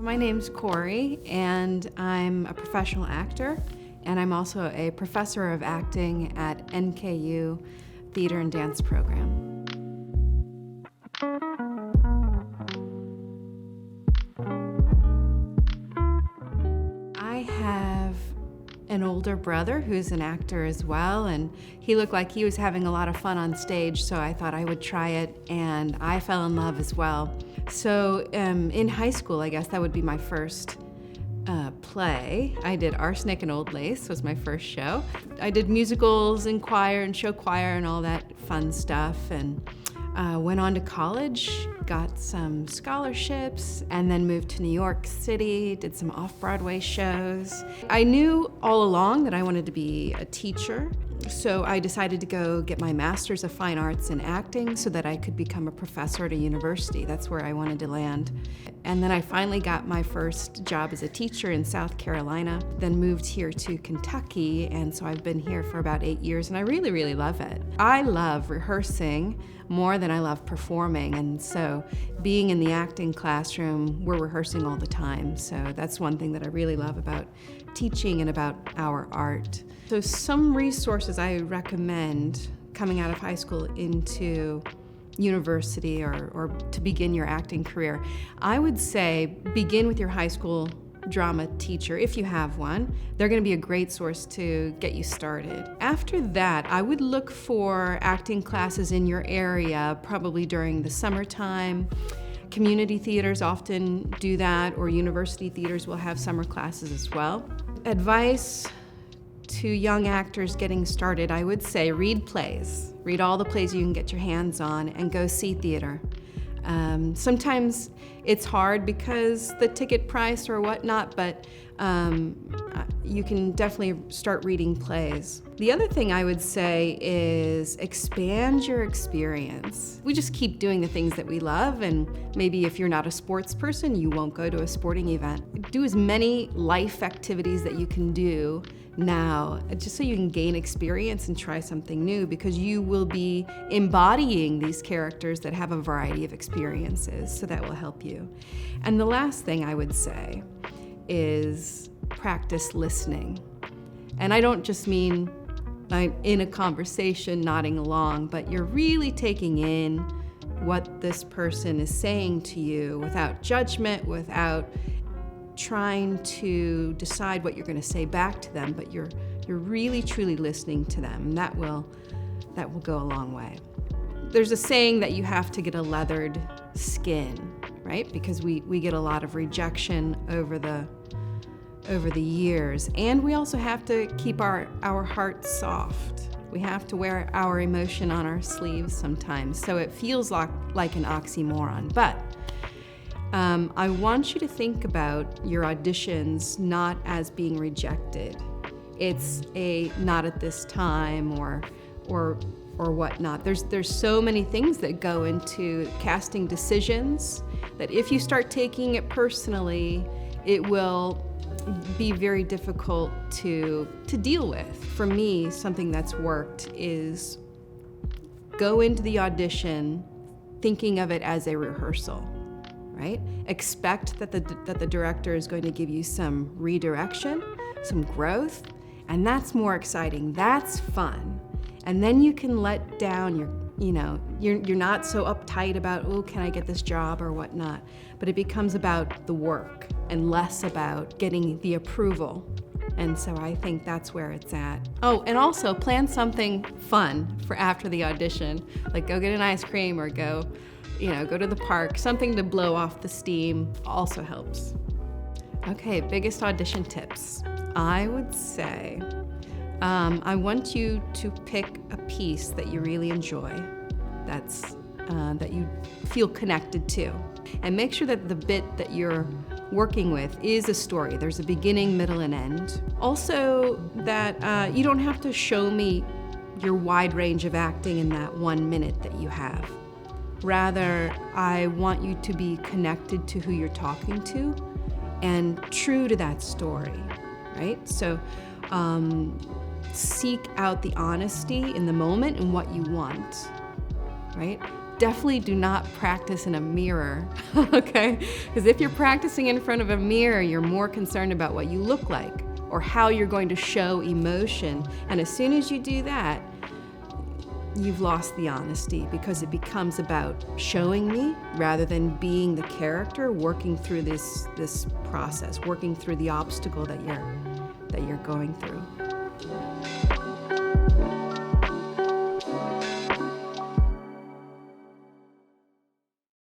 My name's Corey, and I'm a professional actor, and I'm also a professor of acting at NKU Theater and Dance Program. I have an older brother who's an actor as well, and he looked like he was having a lot of fun on stage, so I thought I would try it, and I fell in love as well. So in high school, I guess that would be my first play. I did Arsenic and Old Lace was my first show. I did musicals and choir and show choir and all that fun stuff, and went on to college, got some scholarships, and then moved to New York City, did some off-Broadway shows. I knew all along that I wanted to be a teacher, so I decided to go get my Master's of Fine Arts in acting so that I could become a professor at a university. That's where I wanted to land. And then I finally got my first job as a teacher in South Carolina, then moved here to Kentucky, and so I've been here for about 8 years, and I really, really love it. I love rehearsing more than I love performing, and so being in the acting classroom, we're rehearsing all the time, so that's one thing that I really love about teaching and about our art. So some resources I recommend coming out of high school into university or to begin your acting career, I would say begin with your high school drama teacher, if you have one. They're going to be a great source to get you started. After that, I would look for acting classes in your area, probably during the summertime. Community theaters often do that, or university theaters will have summer classes as well. Advice to young actors getting started, I would say read plays. Read all the plays you can get your hands on and go see theater. Sometimes it's hard because the ticket price or whatnot, but you can definitely start reading plays. The other thing I would say is expand your experience. We just keep doing the things that we love, and maybe if you're not a sports person, you won't go to a sporting event. Do as many life activities that you can do now, just so you can gain experience and try something new, because you will be embodying these characters that have a variety of experiences, so that will help you. And the last thing I would say is practice listening. And I don't just mean like in a conversation nodding along, but you're really taking in what this person is saying to you without judgment, without trying to decide what you're going to say back to them, but you're really truly listening to them, and that will go a long way. There's a saying that you have to get a leathered skin, right? Because we get a lot of rejection over the years, and we also have to keep our hearts soft. We have to wear our emotion on our sleeves sometimes, so it feels like an oxymoron, but I want you to think about your auditions not as being rejected. It's a not at this time or whatnot. There's so many things that go into casting decisions that if you start taking it personally, it will be very difficult to deal with. For me, something that's worked is go into the audition thinking of it as a rehearsal. Right? Expect that the director is going to give you some redirection, some growth, and that's more exciting. That's fun. And then you can let down you're not so uptight about, oh, can I get this job or whatnot, but it becomes about the work and less about getting the approval. And so I think that's where it's at. Oh, and also plan something fun for after the audition, like go get an ice cream or go to the park. Something to blow off the steam also helps. Okay, biggest audition tips. I would say I want you to pick a piece that you really enjoy, that you feel connected to, and make sure that the bit that you're working with is a story. There's a beginning, middle, and end. Also, that you don't have to show me your wide range of acting in that 1 minute that you have. Rather, I want you to be connected to who you're talking to and true to that story, right? So seek out the honesty in the moment and what you want, right? definitely do not practice in a mirror, okay? Because if you're practicing in front of a mirror, you're more concerned about what you look like or how you're going to show emotion. And as soon as you do that, you've lost the honesty, because it becomes about showing me rather than being the character working through this process, working through the obstacle that you're going through.